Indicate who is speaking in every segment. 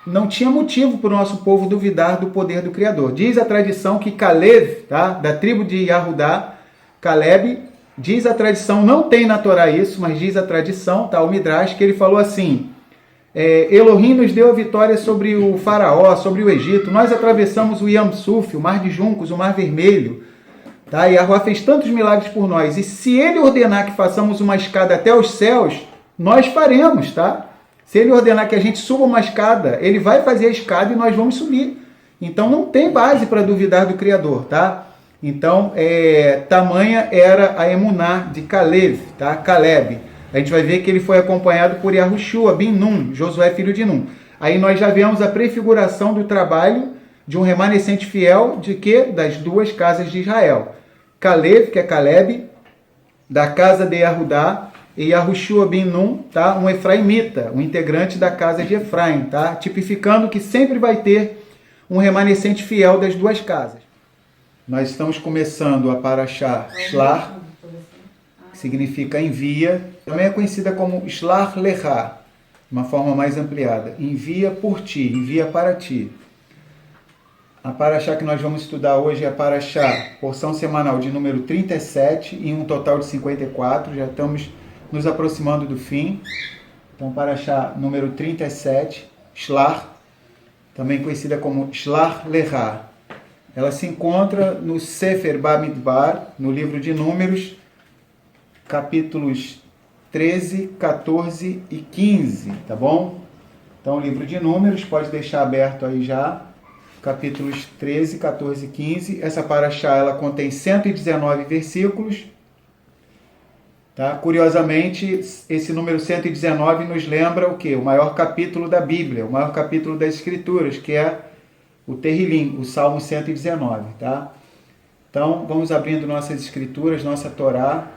Speaker 1: não tinha motivo para o nosso povo duvidar do poder do Criador. Diz a tradição que Caleb, tá, da tribo de Yahudá, Caleb, diz a tradição, não tem na Torá isso, mas diz a tradição, tá, o Midrash, que ele falou assim, Elohim nos deu a vitória sobre o faraó, sobre o Egito, nós atravessamos o Yam Suf, o mar de juncos, o mar vermelho, tá? E Yahuwá fez tantos milagres por nós, e se ele ordenar que façamos uma escada até os céus, nós faremos, tá? Se ele ordenar que a gente suba uma escada, ele vai fazer a escada e nós vamos subir. Então não tem base para duvidar do Criador, tá? Então, tamanha era a emuná de Caleb, tá? Caleb. A gente vai ver que ele foi acompanhado por Yahushua bin Nun, Josué filho de Nun. Aí nós já vemos a prefiguração do trabalho de um remanescente fiel de quê? Das duas casas de Israel. Caleb, que é Caleb, da casa de Yahudá, e Yahushua bin Nun, tá? Um efraimita, um integrante da casa de Efraim, tá? Tipificando que sempre vai ter um remanescente fiel das duas casas. Nós estamos começando a Parashá Shlach, que significa envia, também é conhecida como Shlach Lecha, de uma forma mais ampliada, envia por ti, envia para ti. A Parashá que nós vamos estudar hoje é a Parashá, porção semanal de número 37, em um total de 54, já estamos nos aproximando do fim. Então, Parashá número 37, Shlach, também conhecida como Shlach Lecha. Ela se encontra no Sefer Bamidbar, no livro de Números, capítulos 13, 14 e 15, tá bom? Então, o livro de Números, pode deixar aberto aí já, capítulos 13, 14 e 15. Essa Parashá, ela contém 119 versículos. Tá? Curiosamente, esse número 119 nos lembra o quê? O maior capítulo da Bíblia, o maior capítulo das Escrituras, que é o Terrilim, o Salmo 119. Tá? Então, vamos abrindo nossas Escrituras, nossa Torá,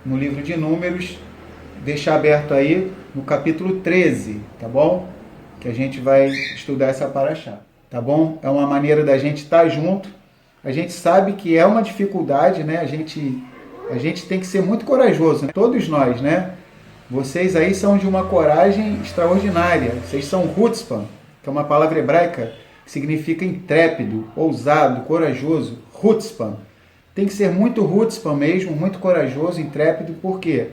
Speaker 1: no livro de Números, deixar aberto aí no capítulo 13, tá bom? Que a gente vai estudar essa Parashá, tá bom? É uma maneira da gente estar junto. A gente sabe que é uma dificuldade, né? A gente tem que ser muito corajoso, né? Todos nós, né? Vocês aí são de uma coragem extraordinária. Vocês são Hutzpan, que é uma palavra hebraica que significa intrépido, ousado, corajoso. Hutzpan. Tem que ser muito Hutzpan mesmo, muito corajoso, intrépido. Por quê?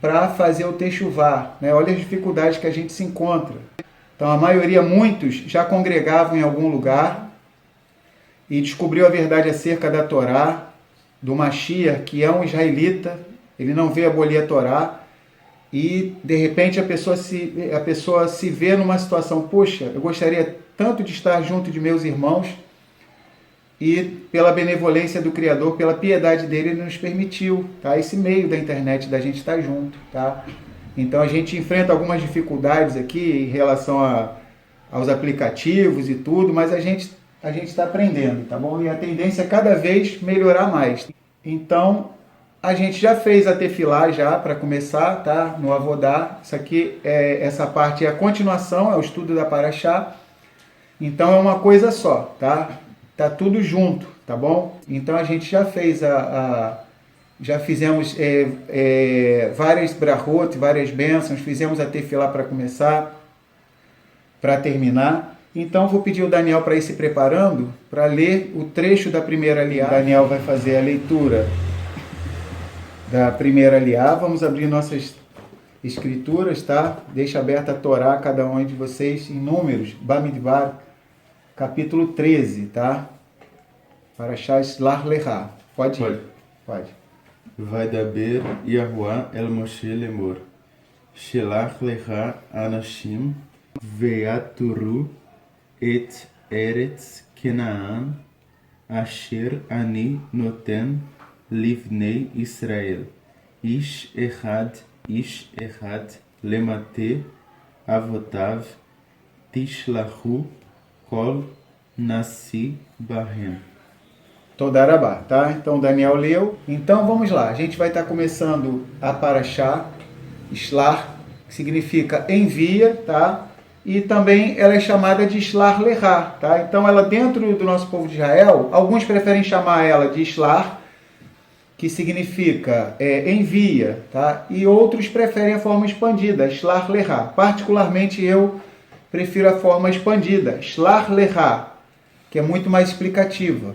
Speaker 1: Para fazer o techuvá, né? Olha as dificuldades que a gente se encontra. Então, a maioria, muitos, já congregavam em algum lugar e descobriu a verdade acerca da Torá, do Mashiach, que é um israelita, ele não veio abolir a Torá, e de repente a pessoa se vê numa situação, poxa, eu gostaria tanto de estar junto de meus irmãos, e pela benevolência do Criador, pela piedade dele, ele nos permitiu, tá? Esse meio da internet, da gente estar junto, tá? Então a gente enfrenta algumas dificuldades aqui em relação aos aplicativos e tudo, mas a gente está aprendendo, tá bom? E a tendência é cada vez melhorar mais. Então, a gente já fez a tefilá já para começar, tá? No Avodá. Isso aqui, essa parte é a continuação, é o estudo da Parashá. Então, é uma coisa só, tá? Tá tudo junto, tá bom? Então, a gente já fez já fizemos várias brachot, várias bênçãos, fizemos a tefilá para começar, para terminar. Então, vou pedir o Daniel para ir se preparando para ler o trecho da primeira aliá. O Daniel vai fazer a leitura da primeira aliá. Vamos abrir nossas escrituras, tá? Deixa aberta a Torá, cada um de vocês, em Números, Bamidbar, capítulo 13, tá? Parashá Shlach Lecha. Pode ir. Pode.
Speaker 2: Vaidaber Yahuwá el Moshe lemor. Shelach Lecha Anashim Veaturu et Eretz Kenaan Asher Ani Noten Livnei Israel Ish Echad Lemate Avotav Tishlachu Kol Nasi Bahem.
Speaker 1: Todarabá, tá? Então Daniel leu. Então vamos lá, a gente vai estar começando a Parashá Shlach, que significa envia, tá? E também ela é chamada de Shlach Lecha, tá? Então ela dentro do nosso povo de Israel, alguns preferem chamar ela de Shlach, que significa envia, tá? E outros preferem a forma expandida, Shlach Lecha. Particularmente eu prefiro a forma expandida, Shlach Lecha, que é muito mais explicativa.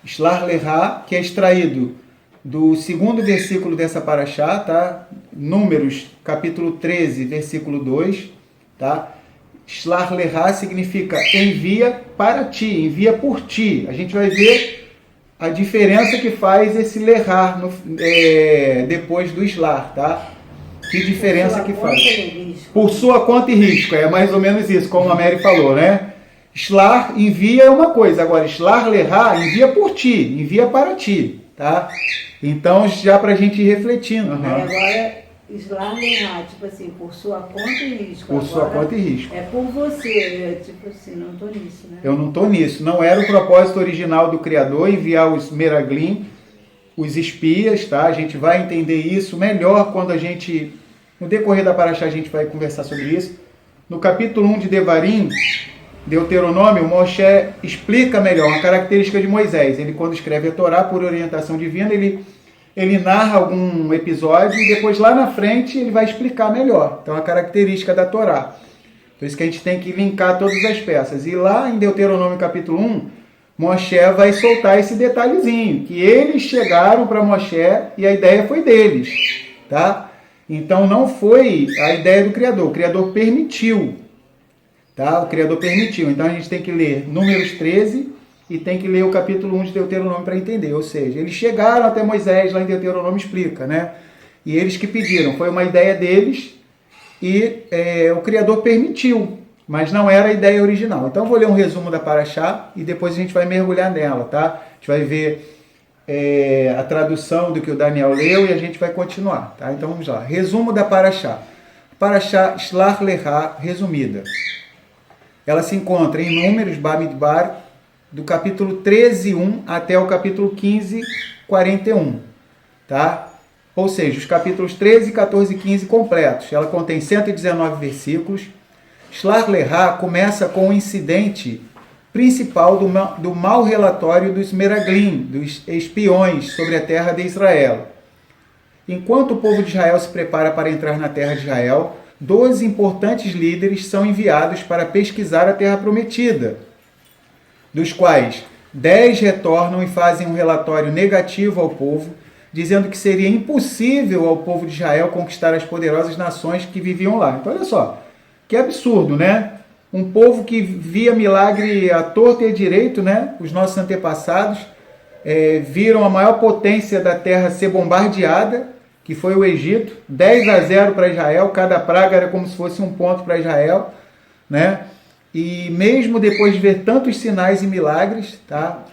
Speaker 1: Shlach Lecha, que é extraído do segundo versículo dessa paraxá, tá? Números, capítulo 13, versículo 2, tá? Shlach Lecha significa envia para ti, envia por ti. A gente vai ver a diferença que faz esse Lecha depois do Shlach, tá? Que diferença que faz? Por sua conta e risco, é mais ou menos isso, como a Mary falou, né? Shlach, envia é uma coisa, agora Shlach Lecha, envia por ti, envia para ti, tá? Então, já para a gente ir refletindo.
Speaker 3: Uhum. Agora, Shlach Lecha, tipo assim, por sua conta e risco.
Speaker 1: Por sua conta e risco.
Speaker 3: É por você, tipo assim, não estou nisso, né?
Speaker 1: Eu não estou nisso, não era o propósito original do Criador enviar os Meraglim, os espias, tá? A gente vai entender isso melhor quando a gente, no decorrer da paraxá, a gente vai conversar sobre isso. No capítulo 1 de Devarim, Deuteronômio, Moshe explica melhor uma característica de Moisés. Ele, quando escreve a Torá por orientação divina, ele narra algum episódio e depois lá na frente ele vai explicar melhor. Então, a característica da Torá. Por isso que a gente tem que linkar todas as peças. E lá em Deuteronômio capítulo 1, Moshe vai soltar esse detalhezinho, que eles chegaram para Moshe e a ideia foi deles, tá? Então não foi a ideia do Criador, o Criador permitiu, tá? O Criador permitiu. Então a gente tem que ler Números 13 e tem que ler o capítulo 1 de Deuteronômio para entender. Ou seja, eles chegaram até Moisés, lá em Deuteronômio explica, né? E eles que pediram, foi uma ideia deles e o Criador permitiu. Mas não era a ideia original. Então eu vou ler um resumo da paraxá e depois a gente vai mergulhar nela, tá? A gente vai ver a tradução do que o Daniel leu e a gente vai continuar, tá? Então vamos lá. Resumo da paraxá. Paraxá Shlach Lecha, resumida. Ela se encontra em Números, Bamidbar, do capítulo 13, 1 até o capítulo 15, 41, tá? Ou seja, os capítulos 13, 14 e 15 completos. Ela contém 119 versículos. Shlach Lecha começa com o incidente principal do mau relatório dos Meraglim, dos espiões sobre a terra de Israel. Enquanto o povo de Israel se prepara para entrar na terra de Israel, 12 importantes líderes são enviados para pesquisar a terra prometida, dos quais 10 retornam e fazem um relatório negativo ao povo, dizendo que seria impossível ao povo de Israel conquistar as poderosas nações que viviam lá. Então olha só, que absurdo, né? Um povo que via milagre à torta e à direito, né? Os nossos antepassados viram a maior potência da terra ser bombardeada, que foi o Egito, 10-0 para Israel, cada praga era como se fosse um ponto para Israel, né? E mesmo depois de ver tantos sinais e milagres, tá?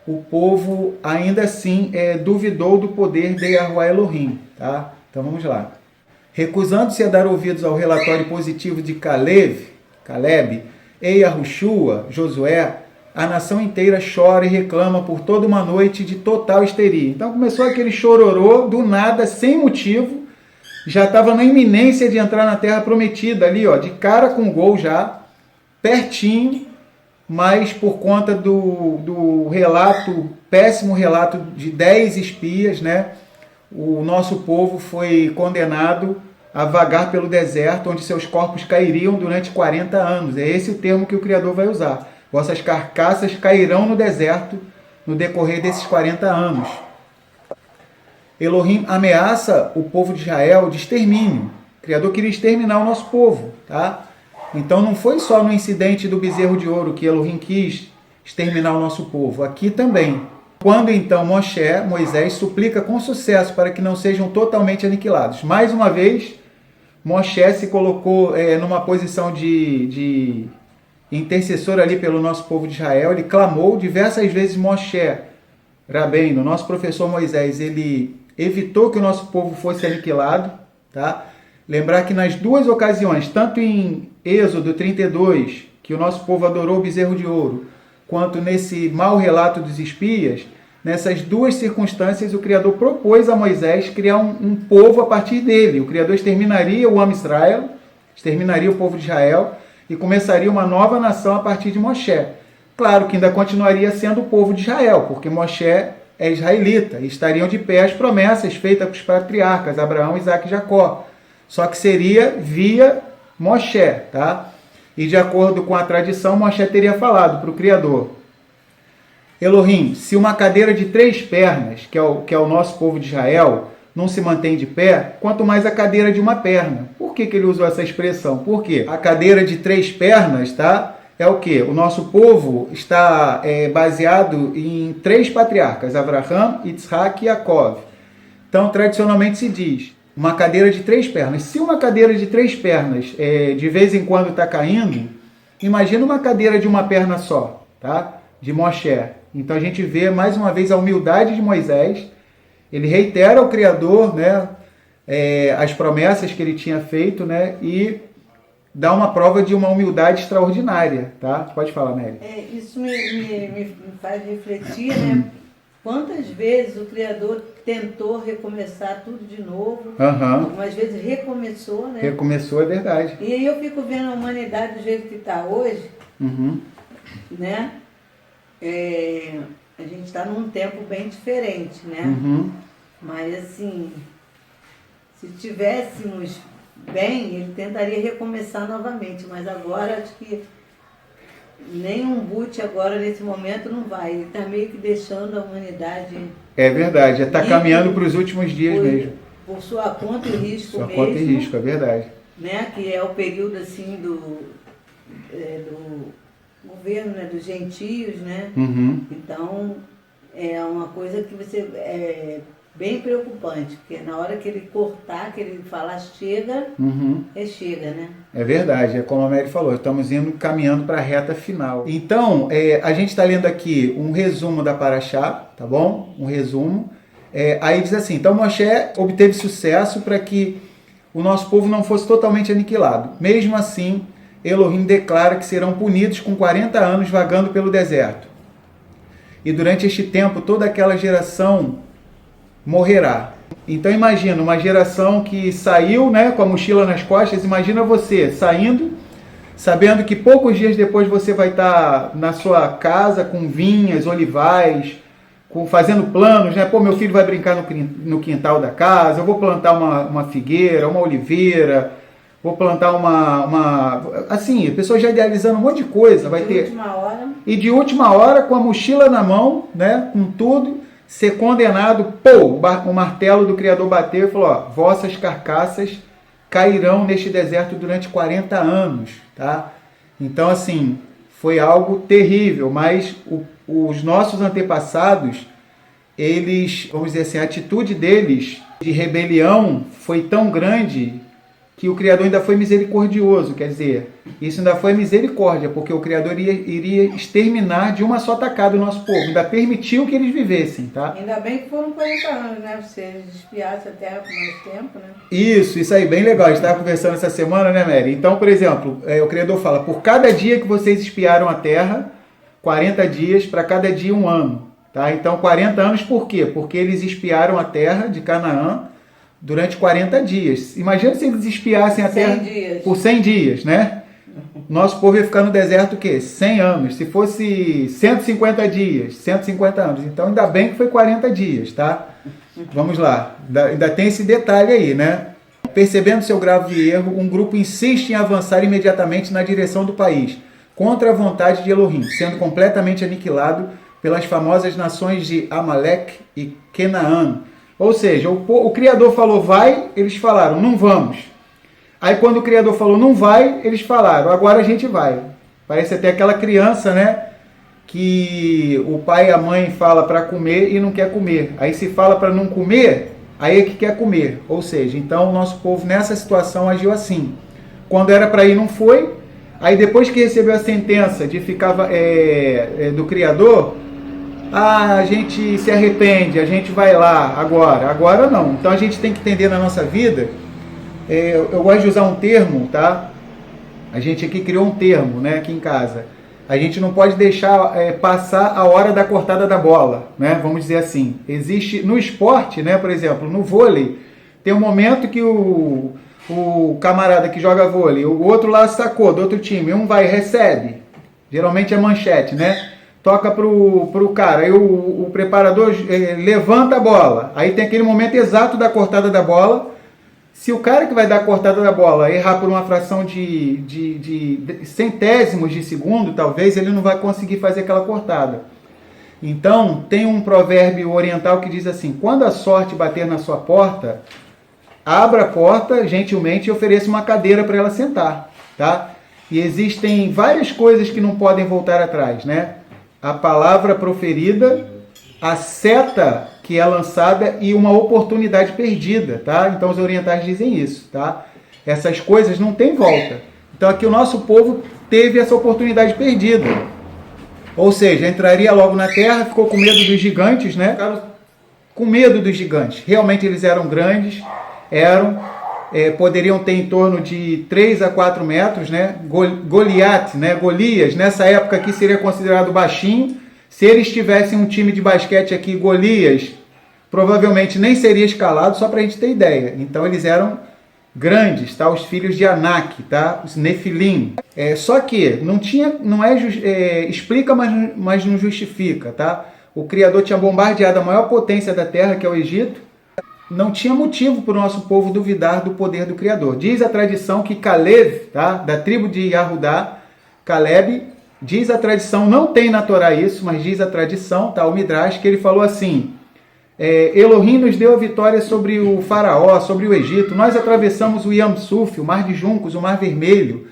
Speaker 1: O povo ainda assim duvidou do poder de Yahuwah Elohim, tá? Então vamos lá. Recusando-se a dar ouvidos ao relatório positivo de Caleb e Yahushua, Josué, a nação inteira chora e reclama por toda uma noite de total histeria. Então começou aquele chororô do nada, sem motivo, já estava na iminência de entrar na terra prometida ali, ó, de cara com gol já, pertinho, mas por conta do relato, péssimo relato de 10 espias, né? O nosso povo foi condenado a vagar pelo deserto, onde seus corpos cairiam durante 40 anos. É esse o termo que o Criador vai usar. Vossas carcaças cairão no deserto no decorrer desses 40 anos. Elohim ameaça o povo de Israel de extermínio. O Criador queria exterminar o nosso povo, tá? Então não foi só no incidente do bezerro de ouro que Elohim quis exterminar o nosso povo. Aqui também. Quando então Moisés suplica com sucesso para que não sejam totalmente aniquilados. Mais uma vez, Moshe se colocou numa posição de intercessor ali pelo nosso povo de Israel. Ele clamou diversas vezes. Moshe Rabbeinu, nosso professor Moisés, ele evitou que o nosso povo fosse aniquilado, tá? Lembrar que nas duas ocasiões, tanto em Êxodo 32, que o nosso povo adorou o bezerro de ouro, quanto nesse mau relato dos espias, nessas duas circunstâncias o Criador propôs a Moisés criar um povo a partir dele. O Criador exterminaria o Am Israel, exterminaria o povo de Israel e começaria uma nova nação a partir de Moshe. Claro que ainda continuaria sendo o povo de Israel, porque Moshe é israelita e estariam de pé as promessas feitas para os patriarcas, Abraão, Isaac e Jacó. Só que seria via Moshe, tá? E de acordo com a tradição, Moshe teria falado para o Criador: Elohim, se uma cadeira de 3 pernas, que é o nosso povo de Israel, não se mantém de pé, quanto mais a cadeira de uma perna. Por que ele usou essa expressão? Porque a cadeira de 3 pernas, tá? É o quê? O nosso povo está baseado em 3 patriarcas, Abraham, Yitzhak e Yaakov. Então, tradicionalmente se diz, uma cadeira de 3 pernas. Se uma cadeira de 3 pernas de vez em quando está caindo, imagina uma cadeira de uma perna só, tá? De Moshe. Então a gente vê mais uma vez a humildade de Moisés. Ele reitera ao Criador, né, as promessas que ele tinha feito, né, e dá uma prova de uma humildade extraordinária, tá? Pode falar, Mary.
Speaker 3: Isso me faz refletir, né? Quantas vezes o Criador tentou recomeçar tudo de novo, algumas vezes recomeçou, né?
Speaker 1: Recomeçou, é verdade.
Speaker 3: E aí eu fico vendo a humanidade do jeito que está hoje, né? A gente está num tempo bem diferente, né? Mas assim, se tivéssemos bem, ele tentaria recomeçar novamente, mas agora acho que nem um boot agora nesse momento não vai. Ele está meio que deixando a humanidade...
Speaker 1: É verdade, está caminhando para os últimos dias mesmo.
Speaker 3: Por sua conta e risco
Speaker 1: sua
Speaker 3: mesmo.
Speaker 1: Conta e risco, é verdade.
Speaker 3: Né? Que é o período assim do governo, né? Dos gentios, né? Então, é uma coisa que você... bem preocupante, porque na hora que ele cortar, que ele falar chega, chega, né? É
Speaker 1: verdade, é como a Mary falou, estamos caminhando para a reta final. Então, a gente está lendo aqui um resumo da Paraxá, tá bom? Um resumo. Aí diz assim, então Moshe obteve sucesso para que o nosso povo não fosse totalmente aniquilado. Mesmo assim, Elohim declara que serão punidos com 40 anos vagando pelo deserto. E durante este tempo, toda aquela geração morrerá. Então imagina, uma geração que saiu, né, com a mochila nas costas, imagina você saindo, sabendo que poucos dias depois você vai estar na sua casa com vinhas, olivais, fazendo planos, né? Pô, meu filho vai brincar no quintal da casa, eu vou plantar uma figueira, uma oliveira, vou plantar assim, a pessoa já idealizando um monte de coisa. Vai ter...
Speaker 3: última hora. E
Speaker 1: de última hora, com a mochila na mão, né, com tudo, ser condenado, o martelo do Criador bateu e falou, ó, vossas carcaças cairão neste deserto durante 40 anos, tá? Então, assim, foi algo terrível, mas os nossos antepassados, eles, vamos dizer assim, a atitude deles de rebelião foi tão grande que o Criador ainda foi misericordioso, quer dizer, isso ainda foi misericórdia, porque o Criador iria exterminar de uma só tacada o nosso povo, ainda permitiu que eles vivessem, tá?
Speaker 3: Ainda bem que foram 40 anos, né? Se eles espiassem a terra por mais tempo, né?
Speaker 1: Isso aí, bem legal, a gente estava conversando essa semana, né, Mary? Então, por exemplo, o Criador fala, por cada dia que vocês espiaram a terra, 40 dias, para cada dia 1 ano, tá? Então, 40 anos por quê? Porque eles espiaram a terra de Canaã durante 40 dias. Imagina se eles espiassem a terra por 100 dias, né? Nosso povo ia ficar no deserto o quê? 100 anos. Se fosse 150 dias, 150 anos. Então, ainda bem que foi 40 dias, tá? Vamos lá. Ainda tem esse detalhe aí, né? Percebendo seu grave erro, um grupo insiste em avançar imediatamente na direção do país, contra a vontade de Elohim, sendo completamente aniquilado pelas famosas nações de Amaleque e Canaã. Ou seja, o Criador falou vai, eles falaram não vamos. Aí quando o Criador falou não vai, eles falaram agora a gente vai. Parece até aquela criança, né? Que o pai e a mãe fala para comer e não quer comer. Aí se fala para não comer, aí é que quer comer. Ou seja, então o nosso povo nessa situação agiu assim. Quando era para ir não foi. Aí depois que recebeu a sentença de ficar do Criador, a gente se arrepende, a gente vai lá agora não. Então a gente tem que entender na nossa vida, eu gosto de usar um termo, tá? A gente aqui criou um termo, né, aqui em casa. A gente não pode deixar passar a hora da cortada da bola, né? Vamos dizer assim. Existe no esporte, né, por exemplo, no vôlei, tem um momento que o camarada que joga vôlei, o outro lá sacou do outro time, um vai e recebe, geralmente é manchete, né? Toca pro cara, aí o preparador levanta a bola, aí tem aquele momento exato da cortada da bola, Se o cara que vai dar a cortada da bola errar por uma fração de centésimos de segundo, talvez ele não vai conseguir fazer aquela cortada. Então, tem um provérbio oriental que diz assim: quando a sorte bater na sua porta, abra a porta gentilmente e ofereça uma cadeira para ela sentar, tá? E existem várias coisas que não podem voltar atrás, né? A palavra proferida, a seta que é lançada e uma oportunidade perdida, tá? Então os orientais dizem isso, tá? Essas coisas não têm volta. Então aqui o nosso povo teve essa oportunidade perdida. Ou seja, entraria logo na terra, ficou com medo dos gigantes, né? Ficaram com medo dos gigantes. Realmente eles eram grandes, poderiam ter em torno de 3 a 4 metros, né? Goliat, né? Golias, nessa época aqui seria considerado baixinho. Se eles tivessem um time de basquete aqui, Golias, provavelmente nem seria escalado, só para a gente ter ideia. Então eles eram grandes, tá? Os filhos de Anak, tá? Os Nefilim. Só que explica, mas não justifica, tá? O Criador tinha bombardeado a maior potência da terra, que é o Egito. Não tinha motivo para o nosso povo duvidar do poder do Criador. Diz a tradição que Caleb, tá? Da tribo de Yahudá, Caleb, diz a tradição, não tem na Torá isso, mas diz a tradição, tá? O Midrash, que ele falou assim: Elohim nos deu a vitória sobre o faraó, sobre o Egito. Nós atravessamos o Yam Suf, o mar de juncos, o mar vermelho.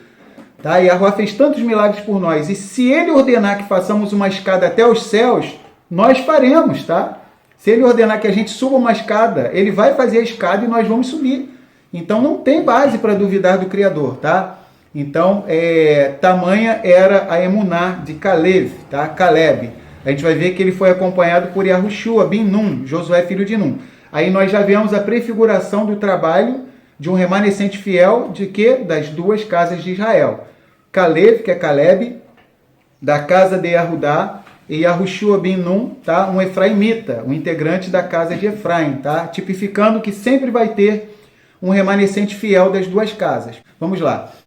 Speaker 1: Tá? E Yahuwá fez tantos milagres por nós. E se ele ordenar que façamos uma escada até os céus, nós faremos, tá? Se ele ordenar que a gente suba uma escada, ele vai fazer a escada e nós vamos subir. Então não tem base para duvidar do Criador, tá? Então, tamanha era a emuná de Caleb, tá? Caleb. A gente vai ver que ele foi acompanhado por Yahushua bin Nun, Josué filho de Nun. Aí nós já vemos a prefiguração do trabalho de um remanescente fiel de quê? Das duas casas de Israel. Caleb, que é Caleb, da casa de Yahudá, e Yahushua bin Nun, tá? Um efraimita, um integrante da casa de Efraim, tá? Tipificando que sempre vai ter um remanescente fiel das duas casas. Vamos lá.